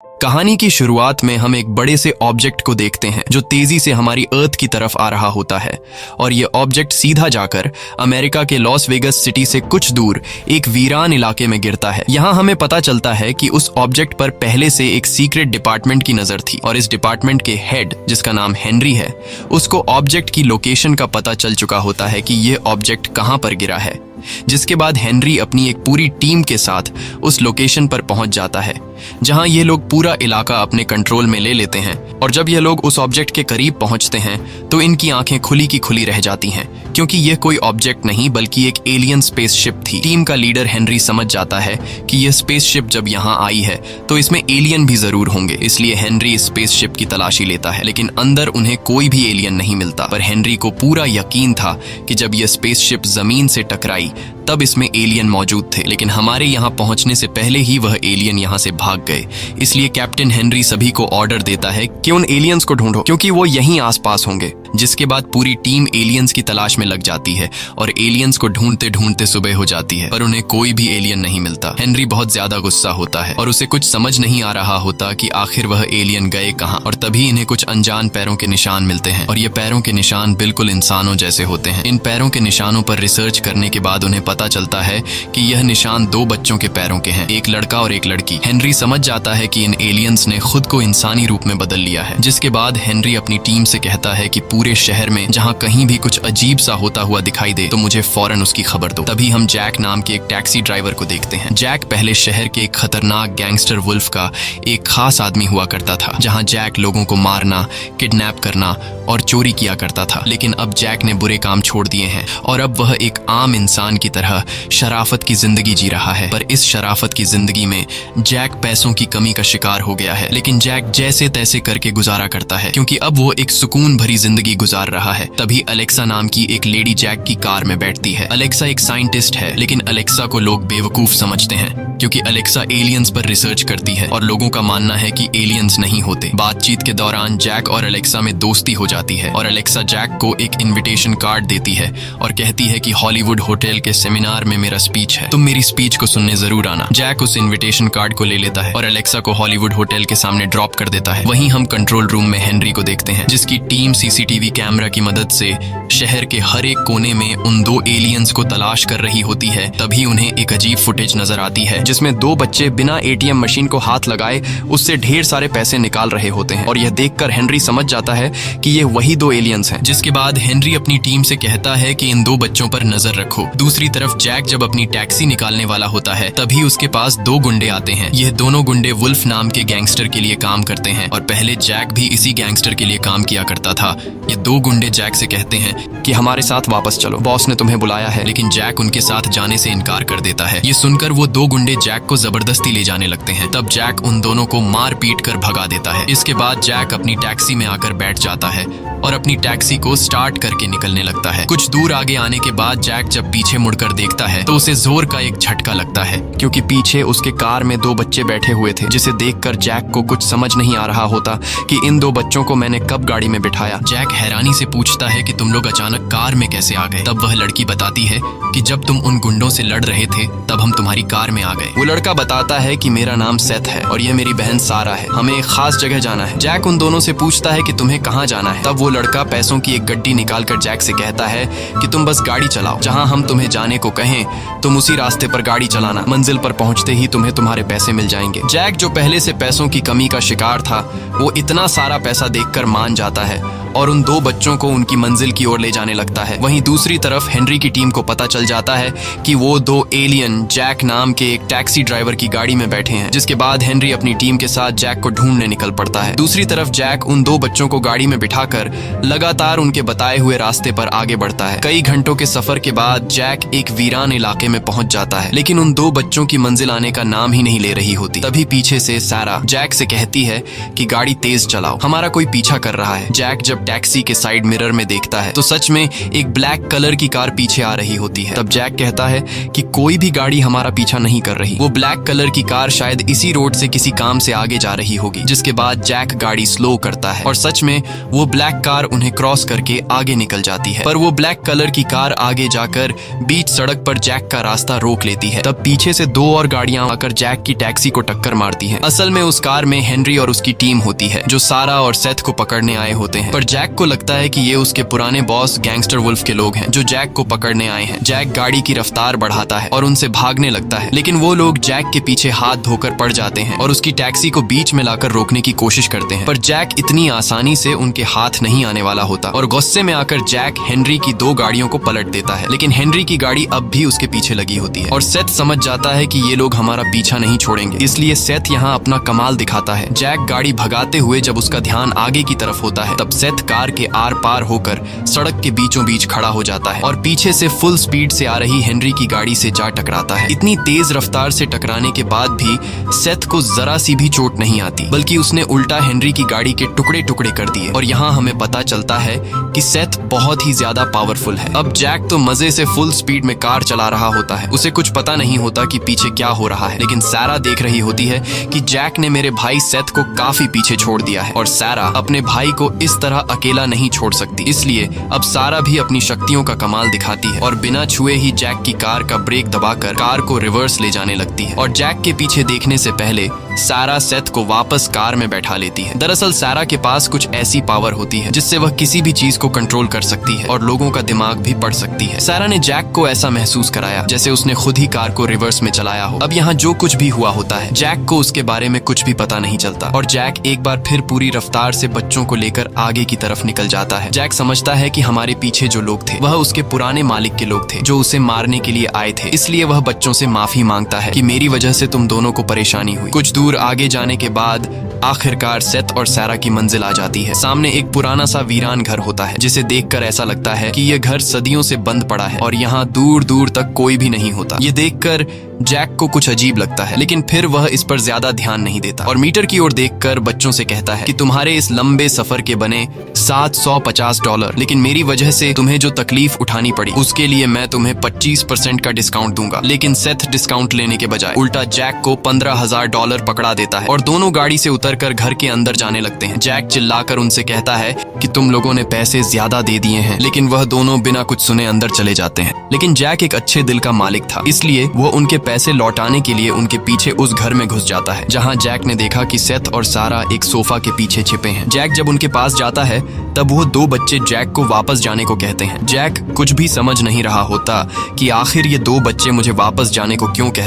कहानी की शुरुआत में हम एक बड़े से ऑब्जेक्ट को देखते हैं जो तेजी से हमारी अर्थ की तरफ आ रहा होता है और ये ऑब्जेक्ट सीधा जाकर अमेरिका के लॉस वेगस सिटी से कुछ दूर एक वीरान इलाके में गिरता है। यहाँ हमें पता चलता है कि उस ऑब्जेक्ट पर पहले से एक सीक्रेट डिपार्टमेंट की नजर थी और इस डिपार्टमेंट के हेड, जिसका नाम हेनरी है, उसको ऑब्जेक्ट की लोकेशन का पता चल चुका होता है कि ये ऑब्जेक्ट कहाँ पर गिरा है। जिसके बाद हेनरी अपनी एक पूरी टीम के साथ उस लोकेशन पर पहुंच जाता है जहां ये लोग पूरा इलाका अपने कंट्रोल में ले लेते हैं। और जब ये लोग उस ऑब्जेक्ट के करीब पहुंचते हैं तो इनकी आंखें खुली की खुली रह जाती हैं क्योंकि यह कोई ऑब्जेक्ट नहीं बल्कि एक एलियन स्पेसशिप थी। टीम का लीडर हेनरी समझ जाता है कि यह स्पेसशिप जब यहाँ आई है तो इसमें एलियन भी जरूर होंगे, इसलिए हेनरी इस स्पेसशिप की तलाशी लेता है, लेकिन अंदर उन्हें कोई भी एलियन नहीं मिलता। पर हेनरी को पूरा यकीन था कि जब यह स्पेसशिप जमीन से टकराई तब इसमें एलियन मौजूद थे, लेकिन हमारे यहाँ पहुंचने से पहले ही वह एलियन यहाँ से भाग गए। इसलिए कैप्टन हेनरी सभी को ऑर्डर देता है कि उन एलियंस को ढूंढो क्योंकि वो यहीं आसपास होंगे। जिसके बाद पूरी टीम एलियंस की तलाश में लग जाती है और एलियंस को ढूंढते ढूंढते सुबह हो जाती है पर उन्हें कोई भी एलियन नहीं मिलता। हेनरी बहुत ज्यादा गुस्सा होता है और उसे कुछ समझ नहीं आ रहा होता कि आखिर वह एलियन गए कहाँ। और तभी इन्हें कुछ अनजान पैरों के निशान मिलते हैं और ये पैरों के निशान बिल्कुल इंसानों जैसे होते हैं। इन पैरों के निशानों पर रिसर्च करने के बाद उन्हें पता चलता है कि यह निशान दो बच्चों के पैरों के हैं, एक लड़का और एक लड़की। हेनरी समझ जाता है कि इन एलियंस ने खुद को इंसानी रूप में बदल लिया है। जिसके बाद हेनरी अपनी टीम से कहता है कि पूरे शहर में जहां कहीं भी कुछ अजीब सा होता हुआ दिखाई दे तो मुझे फौरन उसकी खबर दो। तभी हम जैक नाम के एक टैक्सी ड्राइवर को देखते हैं। जैक पहले शहर के एक खतरनाक गैंगस्टर वुल्फ का एक खास आदमी हुआ करता था जहां जैक लोगों को मारना, किडनैप करना और चोरी किया करता था। लेकिन अब जैक ने बुरे काम छोड़ दिए हैं और अब वह एक आम इंसान की तरह शराफत की जिंदगी जी रहा है। पर इस शराफत की जिंदगी में जैक पैसों की कमी का शिकार हो गया है, लेकिन जैक जैसे तैसे करके गुजारा करता है क्योंकि अब वो एक सुकून भरी जिंदगी गुजार रहा है। तभी अलेक्सा नाम की एक लेडी जैक की कार में बैठती है। अलेक्सा एक साइंटिस्ट है, लेकिन अलेक्सा को लोग बेवकूफ समझते हैं क्योंकि अलेक्सा एलियंस पर रिसर्च करती है और लोगों का मानना है कि एलियंस नहीं होते। बातचीत के दौरान जैक और अलेक्सा में दोस्ती हो जाती है और अलेक्सा जैक को एक इनविटेशन कार्ड देती है और कहती है कि हॉलीवुड होटल के सेमिनार में मेरा स्पीच है, तुम मेरी स्पीच को सुनने जरूर आना। जैक उस इनविटेशन कार्ड को ले लेता है और अलेक्सा को हॉलीवुड होटल के सामने ड्रॉप कर देता है। वहीं हम कंट्रोल रूम में हेनरी को देखते हैं जिसकी टीम सीसीटीवी कैमरा की मदद से शहर के हर एक कोने में उन दो एलियंस को तलाश कर रही होती है। तभी उन्हें एक अजीब फुटेज नजर आती है जिसमें दो बच्चे बिना एटीएम मशीन को हाथ लगाए उससे ढेर सारे पैसे निकाल रहे होते हैं और यह देखकर हेनरी समझ जाता है कि ये वही दो एलियंस हैं। जिसके बाद हेनरी अपनी टीम से कहता है कि इन दो बच्चों पर नजर रखो। दूसरी तरफ जैक जब अपनी टैक्सी निकालने वाला होता है तभी उसके पास दो गुंडे आते हैं। यह दोनों गुंडे वुल्फ नाम के गैंगस्टर के लिए काम करते हैं और पहले जैक भी इसी गैंगस्टर के लिए काम किया करता था। ये दो गुंडे जैक से कहते हैं कि हमारे साथ वापस चलो, बॉस ने तुम्हें बुलाया है, लेकिन जैक उनके साथ जाने से इनकार कर देता है। ये सुनकर वो दो गुंडे जैक को जबरदस्ती ले जाने लगते हैं। तब जैक उन दोनों को मार पीट कर भगा देता है। इसके बाद जैक अपनी टैक्सी में आकर बैठ जाता है और अपनी टैक्सी को स्टार्ट करके निकलने लगता है। कुछ दूर आगे आने के बाद जैक जब पीछे मुड़कर देखता है तो उसे जोर का एक झटका लगता है क्योंकि पीछे उसके कार में दो बच्चे बैठे हुए थे जिसे देखकर जैक को कुछ समझ नहीं आ रहा होता कि इन दो बच्चों को मैंने कब गाड़ी में बिठाया। जैक हैरानी से पूछता है कि तुम लोग अचानक कार में कैसे आ गए। तब वह लड़की बताती है कि जब तुम उन गुंडों से लड़ रहे थे तब हम तुम्हारी कार में आ गए। वो लड़का बताता है कि मेरा नाम सेथ है और ये मेरी बहन सारा है, हमें एक खास जगह जाना है। जैक उन दोनों से पूछता है कि तुम्हें कहाँ जाना है। तब वो लड़का पैसों की एक गड्डी निकालकर जैक से कहता है कि तुम बस गाड़ी चलाओ, जहाँ हम तुम्हें जाने को कहें तुम उसी रास्ते पर गाड़ी चलाना, मंजिल पर पहुंचते ही तुम्हें तुम्हारे पैसे मिल जाएंगे। जैक जो पहले से पैसों की कमी का शिकार था वो इतना सारा पैसा देखकर मान जाता है और उन दो बच्चों को उनकी मंजिल की ओर ले जाने लगता है। वहीं दूसरी तरफ हेनरी की टीम को पता चल जाता है कि वो दो एलियन जैक नाम के एक टैक्सी ड्राइवर की गाड़ी में बैठे हैं। जिसके बाद हेनरी अपनी टीम के साथ जैक को ढूंढने निकल पड़ता है। दूसरी तरफ जैक उन दो बच्चों को गाड़ी में बिठाकर लगातार उनके बताए हुए रास्ते पर आगे बढ़ता है। कई घंटों के सफर के बाद जैक एक वीरान इलाके में पहुंच जाता है, लेकिन उन दो बच्चों की मंजिल आने का नाम ही नहीं ले रही होती। तभी पीछे से सारा जैक से कहती है कि गाड़ी तेज चलाओ, हमारा कोई पीछा कर रहा है। जैक जब जब टैक्सी के साइड मिरर में देखता है तो सच में एक ब्लैक कलर की कार पीछे आ रही होती है। तब जैक कहता है कि कोई भी गाड़ी हमारा पीछा नहीं कर रही। वो ब्लैक कलर की कार शायद इसी रोड से किसी काम से आगे जा रही होगी, जिसके बाद जैक गाड़ी स्लो करता है और सच में वो ब्लैक कार उन्हें क्रॉस करके आगे निकल जाती है। पर वो ब्लैक कलर की कार आगे जाकर बीच सड़क पर जैक का रास्ता रोक लेती है। तब पीछे से दो और गाड़ियां आकर जैक की टैक्सी को टक्कर मारती हैं। असल में उस कार में हेनरी और उसकी टीम होती है जो सारा और सेथ को पकड़ने आए होते हैं। पर जैक को लगता है कि ये उसके पुराने बॉस गैंगस्टर वुल्फ के लोग हैं जो जैक को पकड़ने आए हैं। जैक गाड़ी की रफ्तार बढ़ाता है और उनसे भागने लगता है, लेकिन वो लोग जैक के पीछे हाथ धोकर पड़ जाते हैं और उसकी टैक्सी को बीच में लाकर रोकने की कोशिश करते हैं। पर जैक इतनी आसानी से उनके हाथ नहीं आने वाला होता और गुस्से में आकर जैक हेनरी की दो गाड़ियों को पलट देता है, लेकिन हेनरी की गाड़ी अब भी उसके पीछे लगी होती है और सेथ समझ जाता है कि ये लोग हमारा पीछा नहीं छोड़ेंगे, इसलिए सेथ यहाँ अपना कमाल दिखाता है। जैक गाड़ी भगाते हुए जब उसका ध्यान आगे की तरफ होता है तब सेथ कार के आर पार होकर सड़क के बीचों बीच खड़ा हो जाता है और पीछे से फुल स्पीड से आ रही हेनरी की गाड़ी से जा टकराता है। इतनी तेज रफ्तार से टकराने के बाद भी सेथ को जरा सी भी चोट नहीं आती, बल्कि उसने उल्टा हेनरी की गाड़ी के टुकड़े टुकड़े कर दिए। और यहाँ हमें पता चलता है कि सेथ बहुत ही ज्यादा पावरफुल है। अब जैक तो मजे से फुल स्पीड में कार चला रहा होता है, उसे कुछ पता नहीं होता कि पीछे क्या हो रहा है, लेकिन सारा देख रही होती है कि जैक ने मेरे भाई सेथ को काफी पीछे छोड़ दिया है और सारा अपने भाई को इस तरह अकेला नहीं छोड़ सकती। इसलिए अब सारा भी अपनी शक्तियों का कमाल दिखाती है और बिना छुए ही जैक की कार का ब्रेक दबाकर कार को रिवर्स ले जाने लगती है। और जैक के पीछे देखने से पहले सारा सेथ को वापस कार में बैठा लेती है। दरअसल सारा के पास कुछ ऐसी पावर होती है जिससे वह किसी भी चीज को कंट्रोल कर सकती है और लोगों का दिमाग भी पढ़ सकती है। सारा ने जैक को ऐसा महसूस कराया जैसे उसने खुद ही कार को रिवर्स में चलाया हो। अब यहाँ जो कुछ भी हुआ होता है जैक को उसके बारे में कुछ भी पता नहीं चलता और जैक एक बार फिर पूरी रफ्तार से बच्चों को लेकर आगे की तरफ निकल जाता है। जैक समझता है कि हमारे पीछे जो लोग थे वह उसके पुराने मालिक के लोग थे जो उसे मारने के लिए आए थे, इसलिए वह बच्चों से माफी मांगता है कि मेरी वजह से तुम दोनों को परेशानी हुई। कुछ दूर आगे जाने के बाद आखिरकार सेथ और सारा की मंजिल आ जाती है। सामने एक पुराना सा वीरान घर होता है जिसे देखकर ऐसा लगता है कि यह घर सदियों से बंद पड़ा है और यहाँ दूर दूर तक कोई भी नहीं होता। ये देखकर जैक को कुछ अजीब लगता है, लेकिन फिर वह इस पर ज्यादा ध्यान नहीं देता और मीटर की ओर देखकर बच्चों से कहता है कि तुम्हारे इस लंबे सफर के बने $750, लेकिन मेरी वजह से तुम्हें जो तकलीफ उठानी पड़ी उसके लिए मैं तुम्हें 25% का डिस्काउंट दूंगा। लेकिन सेथ डिस्काउंट लेने के बजाय उल्टा जैक को $15,000 पकड़ा देता है और दोनों गाड़ी से उतरकर घर के अंदर जाने लगते हैं। जैक चिल्लाकर उनसे कहता है कि तुम लोगों ने पैसे ज्यादा दे दिए हैं, लेकिन वह दोनों बिना कुछ सुने अंदर चले जाते हैं। लेकिन जैक एक अच्छे दिल का मालिक था, इसलिए वो उनके पैसे लौटाने के लिए उनके पीछे उस घर में घुस जाता है जहां जैक ने देखा कि सेथ और सारा एक सोफा के पीछे छिपे हैं। जैक जब उनके पास जाता है तब वो दो बच्चे जैक को वापस जाने को कहते हैं। जैक कुछ भी समझ नहीं रहा होता कि आखिर ये दो बच्चे मुझे वापस जाने को क्यों कहते हैं।